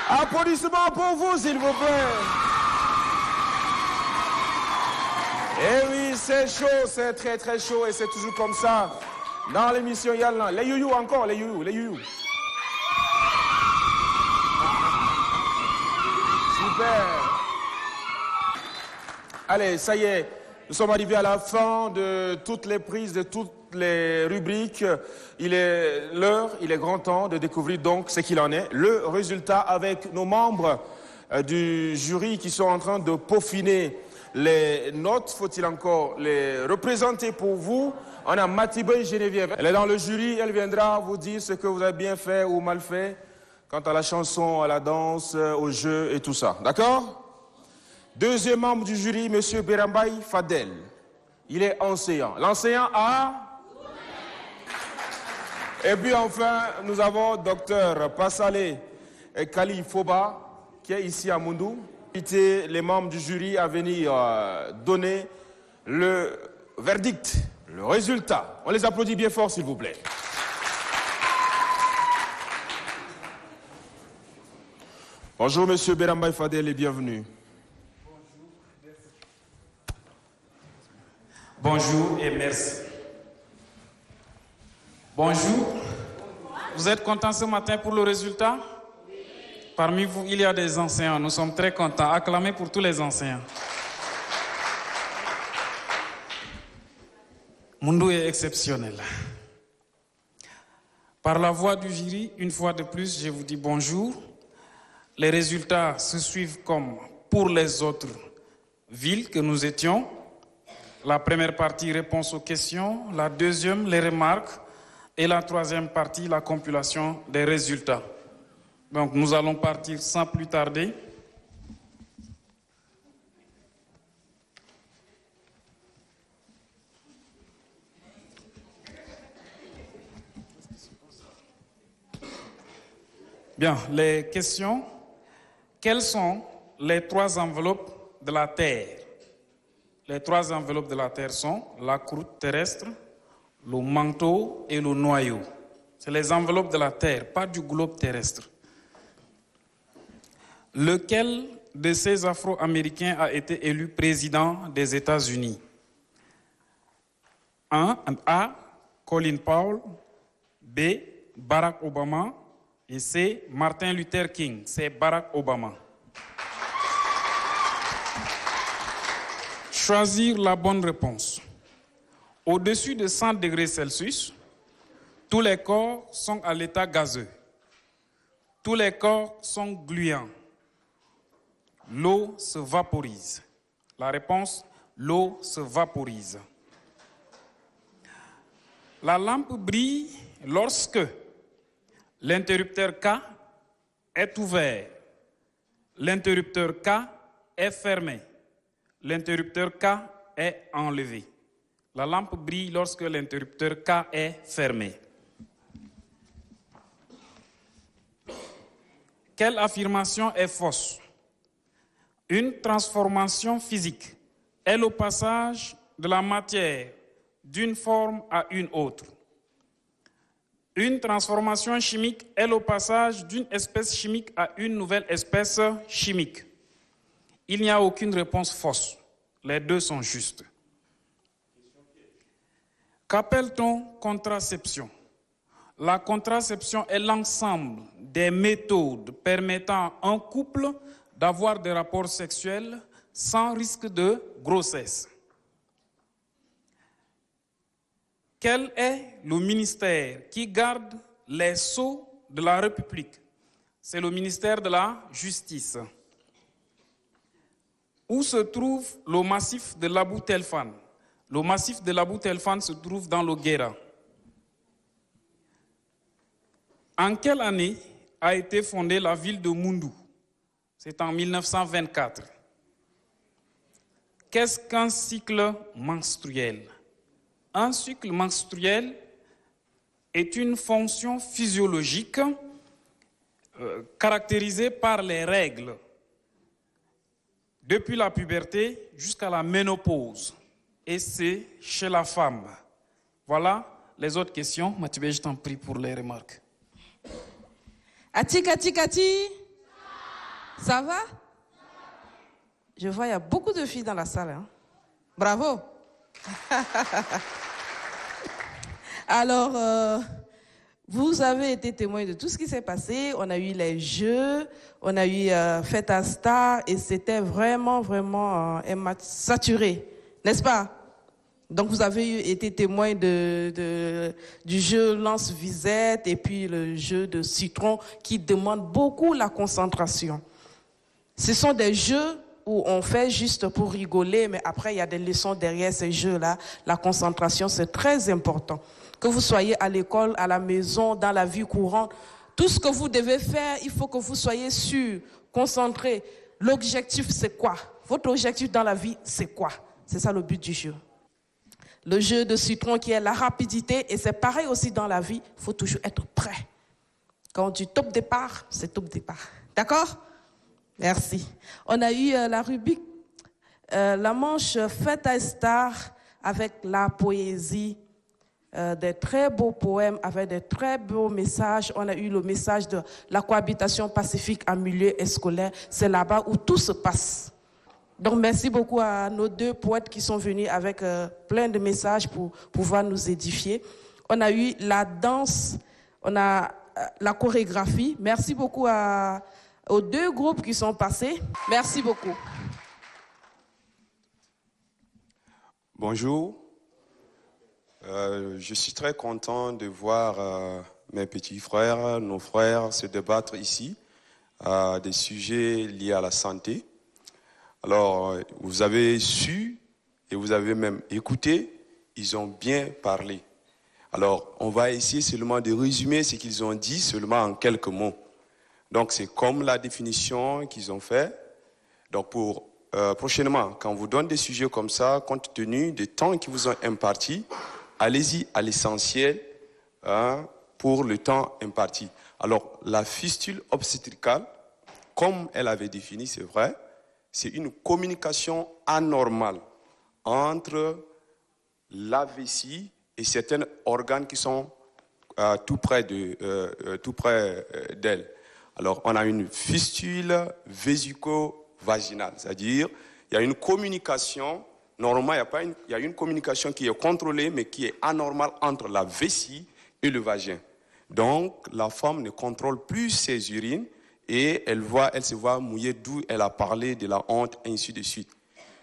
Applaudissements pour vous, s'il vous plaît. Eh oui, c'est chaud, c'est très très chaud et c'est toujours comme ça. Dans l'émission Yalna, les youyou encore, les youyou. Super. Allez, ça y est, nous sommes arrivés à la fin de toutes les prises, de toutes les rubriques. Il est l'heure, il est grand temps de découvrir donc ce qu'il en est. Le résultat avec nos membres du jury qui sont en train de peaufiner les notes. Faut-il encore les représenter pour vous? On a Matibé Geneviève. Elle est dans le jury, elle viendra vous dire ce que vous avez bien fait ou mal fait quant à la chanson, à la danse, au jeu et tout ça. D'accord? Deuxième membre du jury, M. Berambay Fadel. Il est enseignant. L'enseignant a... Et puis enfin, nous avons Dr Passalé Kali Foba, qui est ici à Moundou. Inviter les membres du jury à venir donner le verdict, le résultat. On les applaudit bien fort, s'il vous plaît. Bonjour, Monsieur Berambay Fadel et bienvenue. Bonjour et merci. Bonjour. Vous êtes contents ce matin pour le résultat? Oui. Parmi vous, il y a des enseignants. Nous sommes très contents. Acclamez pour tous les enseignants. Moundou est exceptionnel. Par la voix du jury, une fois de plus, je vous dis bonjour. Les résultats se suivent comme pour les autres villes que nous étions. La première partie, réponse aux questions. La deuxième, les remarques. Et la troisième partie, la compilation des résultats. Donc nous allons partir sans plus tarder. Bien, les questions. Quelles sont les trois enveloppes de la Terre? Les trois enveloppes de la Terre sont la croûte terrestre, le manteau et le noyau. C'est les enveloppes de la Terre, pas du globe terrestre. Lequel de ces Afro-Américains a été élu président des États-Unis? 1. A. Colin Powell. B. Barack Obama. Et C. Martin Luther King. C'est Barack Obama. Choisir la bonne réponse. Au-dessus de 100 degrés Celsius, tous les corps sont à l'état gazeux. Tous les corps sont gluants. L'eau se vaporise. La réponse, l'eau se vaporise. La lampe brille lorsque l'interrupteur K est ouvert. L'interrupteur K est fermé. L'interrupteur K est enlevé. La lampe brille lorsque l'interrupteur K est fermé. Quelle affirmation est fausse? Une transformation physique est le passage de la matière d'une forme à une autre. Une transformation chimique est le passage d'une espèce chimique à une nouvelle espèce chimique. Il n'y a aucune réponse fausse. Les deux sont justes. Qu'appelle-t-on contraception? La contraception est l'ensemble des méthodes permettant à un couple d'avoir des rapports sexuels sans risque de grossesse. Quel est le ministère qui garde les sceaux de la République? C'est le ministère de la Justice. Où se trouve le massif de l'Abou Telfan? Le massif de l'Abou Telfan se trouve dans le Guéra. En quelle année a été fondée la ville de Moundou? C'est en 1924. Qu'est-ce qu'un cycle menstruel? Un cycle menstruel est une fonction physiologique caractérisée par les règles depuis la puberté jusqu'à la ménopause. Et c'est chez la femme. Voilà les autres questions, Mathieu, je t'en prie pour les remarques. Kati. Ça va? Je vois, il y a beaucoup de filles dans la salle. Hein? Bravo. Alors, vous avez été témoin de tout ce qui s'est passé. On a eu les jeux, on a eu Fête à Star et c'était vraiment un match saturé, n'est-ce pas? Donc vous avez été témoin du jeu lance-visette et puis le jeu de citron qui demande beaucoup la concentration. Ce sont des jeux où on fait juste pour rigoler, mais après il y a des leçons derrière ces jeux-là. La concentration, c'est très important. Que vous soyez à l'école, à la maison, dans la vie courante, tout ce que vous devez faire, il faut que vous soyez sûr, concentré. L'objectif, c'est quoi? Votre objectif dans la vie, c'est quoi? C'est ça le but du jeu. Le jeu de citron qui est la rapidité, et c'est pareil aussi dans la vie, il faut toujours être prêt. Quand on dit top départ, c'est top départ. D'accord? Merci. On a eu la rubrique, la manche Fête à Star avec la poésie, des très beaux poèmes avec des très beaux messages. On a eu le message de la cohabitation pacifique en milieu scolaire. C'est là-bas où tout se passe. Donc merci beaucoup à nos deux poètes qui sont venus avec plein de messages pour pouvoir nous édifier. On a eu la danse, on a la chorégraphie. Merci beaucoup aux deux groupes qui sont passés. Merci beaucoup. Bonjour. Je suis très content de voir mes petits frères, nos frères se débattre ici des sujets liés à la santé. Alors, vous avez su et vous avez même écouté, ils ont bien parlé. Alors, on va essayer seulement de résumer ce qu'ils ont dit seulement en quelques mots. Donc, c'est comme la définition qu'ils ont fait. Donc, pour prochainement, quand on vous donne des sujets comme ça, compte tenu des temps qu'ils vous ont impartis, allez-y à l'essentiel pour le temps imparti. Alors, la fistule obstétricale, comme elle avait défini, c'est vrai, c'est une communication anormale entre la vessie et certains organes qui sont tout près d'elle. Alors, on a une fistule vésico-vaginale, c'est-à-dire il y a une communication. Normalement, il y a une communication qui est contrôlée, mais qui est anormale entre la vessie et le vagin. Donc, la femme ne contrôle plus ses urines et elle se voit mouiller, d'où elle a parlé de la honte, ainsi de suite.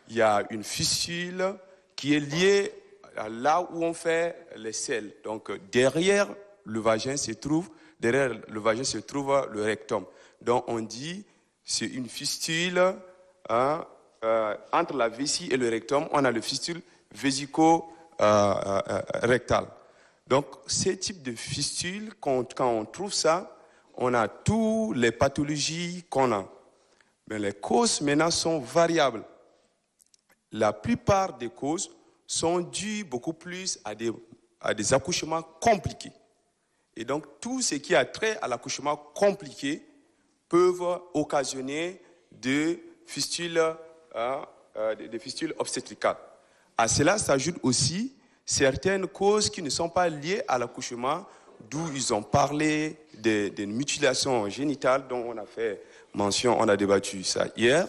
Il y a une fistule qui est liée à là où on fait les selles. Donc, derrière le vagin se trouve le rectum. Donc, on dit c'est une fistule, entre la vessie et le rectum, on a le fistule vésico-rectal. Donc, ces types de fistules, quand on trouve ça, on a toutes les pathologies qu'on a. Mais les causes maintenant sont variables. La plupart des causes sont dues beaucoup plus à des accouchements compliqués. Et donc, tout ce qui a trait à l'accouchement compliqué peuvent occasionner des fistules obstétricales. À cela s'ajoutent aussi certaines causes qui ne sont pas liées à l'accouchement, d'où ils ont parlé des mutilations génitales dont on a fait mention, on a débattu ça hier.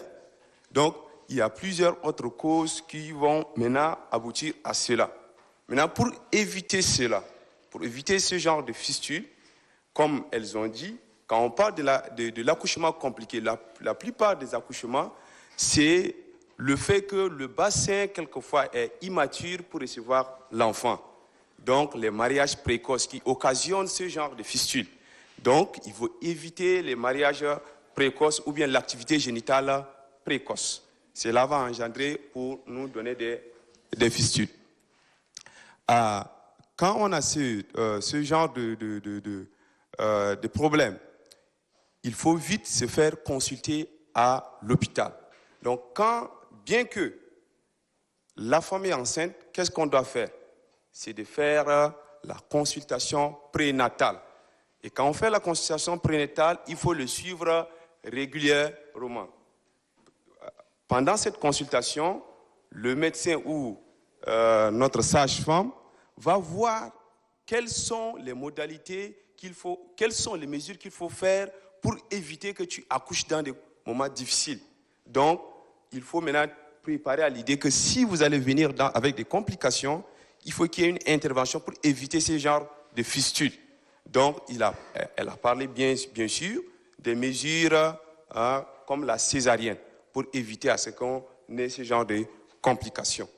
Donc, il y a plusieurs autres causes qui vont maintenant aboutir à cela. Maintenant, pour éviter cela, pour éviter ce genre de fistule, comme elles ont dit, quand on parle de l'accouchement compliqué, la plupart des accouchements, c'est le fait que le bassin, quelquefois, est immature pour recevoir l'enfant. Donc, les mariages précoces qui occasionnent ce genre de fistule. Donc, il faut éviter les mariages précoces ou bien l'activité génitale précoce. Cela va engendrer pour nous donner des fistules. Quand on a ce genre de problème, il faut vite se faire consulter à l'hôpital. Donc, bien que la femme est enceinte, qu'est-ce qu'on doit faire? C'est de faire la consultation prénatale. Et quand on fait la consultation prénatale, il faut le suivre régulièrement. Pendant cette consultation, le médecin ou notre sage-femme va voir quelles sont les modalités quelles sont les mesures qu'il faut faire pour éviter que tu accouches dans des moments difficiles. Donc, il faut maintenant préparer à l'idée que si vous allez venir avec des complications, il faut qu'il y ait une intervention pour éviter ce genre de fistules. Donc, elle a parlé bien sûr des mesures comme la césarienne pour éviter à ce qu'on ait ce genre de complications.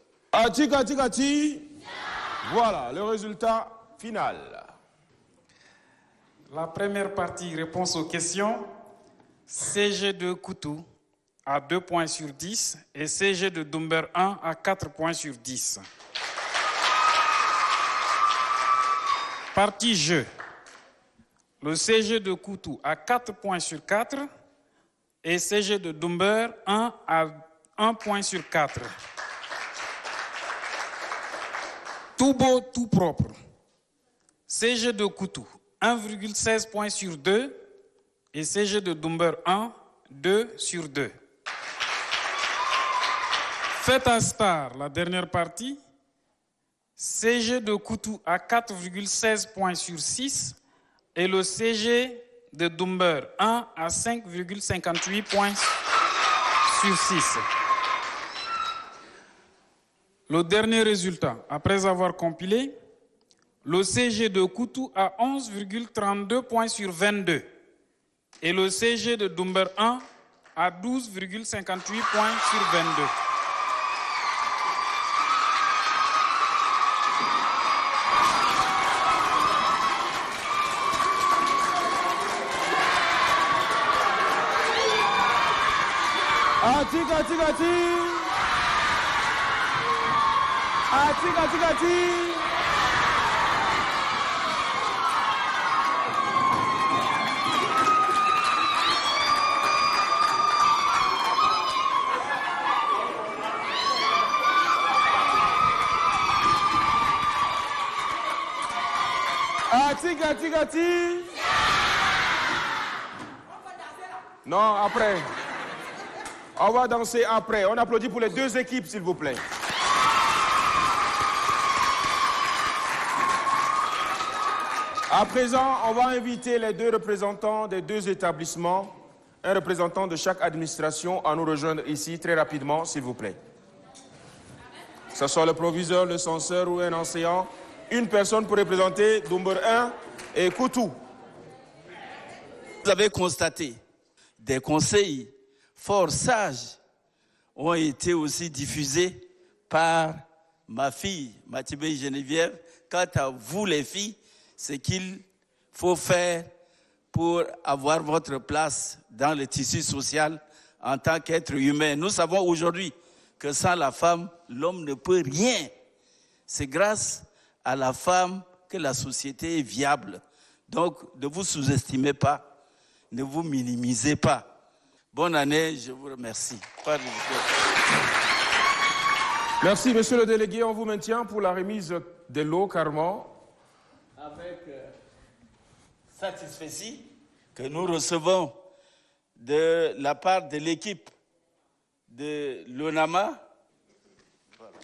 Voilà le résultat final. La première partie, réponse aux questions. CG de Koutou à 2 points sur 10 et CG de Dumber 1 à 4 points sur 10. Partie jeu. Le CG de Koutou à 4 points sur 4 et CG de Dumber 1 à 1 point sur 4. Tout beau, tout propre. CG de Koutou, 1,16 points sur 2 et CG de Dumber 1, 2 sur 2. Fête à Star, la dernière partie. CG de Koutou à 4,16 points sur 6 et le CG de Dumber 1 à 5,58 points sur 6. Le dernier résultat, après avoir compilé, le CG de Koutou à 11,32 points sur 22 et le CG de Dumber 1 à 12,58 points sur 22. Non, après. On va danser après. On applaudit pour les deux équipes, s'il vous plaît. À présent, on va inviter les deux représentants des deux établissements, un représentant de chaque administration, à nous rejoindre ici très rapidement, s'il vous plaît. Que ce soit le proviseur, le censeur ou un enseignant, une personne pour représenter Dumber 1 et Koutou. Vous avez constaté des conseils fort sages ont été aussi diffusés par ma fille, Matibé Geneviève. Quant à vous les filles, ce qu'il faut faire pour avoir votre place dans le tissu social en tant qu'être humain. Nous savons aujourd'hui que sans la femme, l'homme ne peut rien. C'est grâce à la femme que la société est viable. Donc, ne vous sous-estimez pas, ne vous minimisez pas. Bonne année, je vous remercie. Merci, monsieur le délégué. On vous maintient pour la remise de l'eau, Carmen. Avec satisfaction que nous recevons de la part de l'équipe de l'ONAMA. Voilà.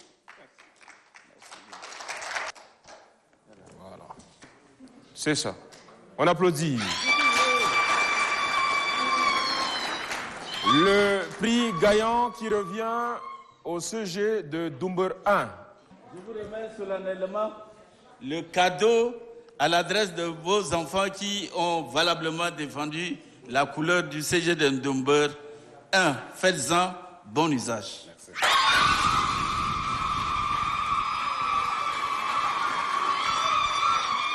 C'est ça. On applaudit. Le prix gagnant qui revient au CG de Dumber 1. Je vous remets solennellement le cadeau à l'adresse de vos enfants qui ont valablement défendu la couleur du CG de Dumber 1. Faites-en bon usage. Merci.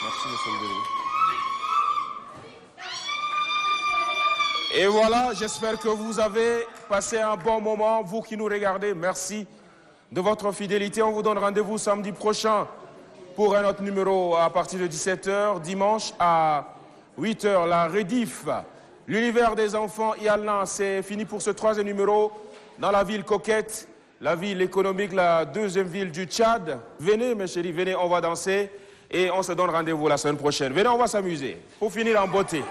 Merci, monsieur le délégué. Et voilà, j'espère que vous avez passé un bon moment, vous qui nous regardez. Merci de votre fidélité. On vous donne rendez-vous samedi prochain pour un autre numéro à partir de 17h. Dimanche à 8h, la rediff. L'univers des enfants, Yalna, c'est fini pour ce troisième numéro dans la ville coquette, la ville économique, la deuxième ville du Tchad. Venez, mes chéris, venez, on va danser et on se donne rendez-vous la semaine prochaine. Venez, on va s'amuser pour finir en beauté.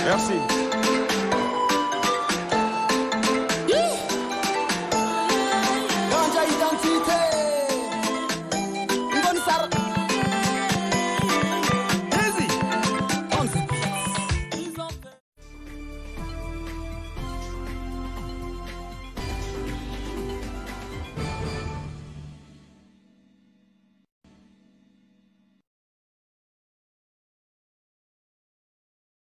Merci.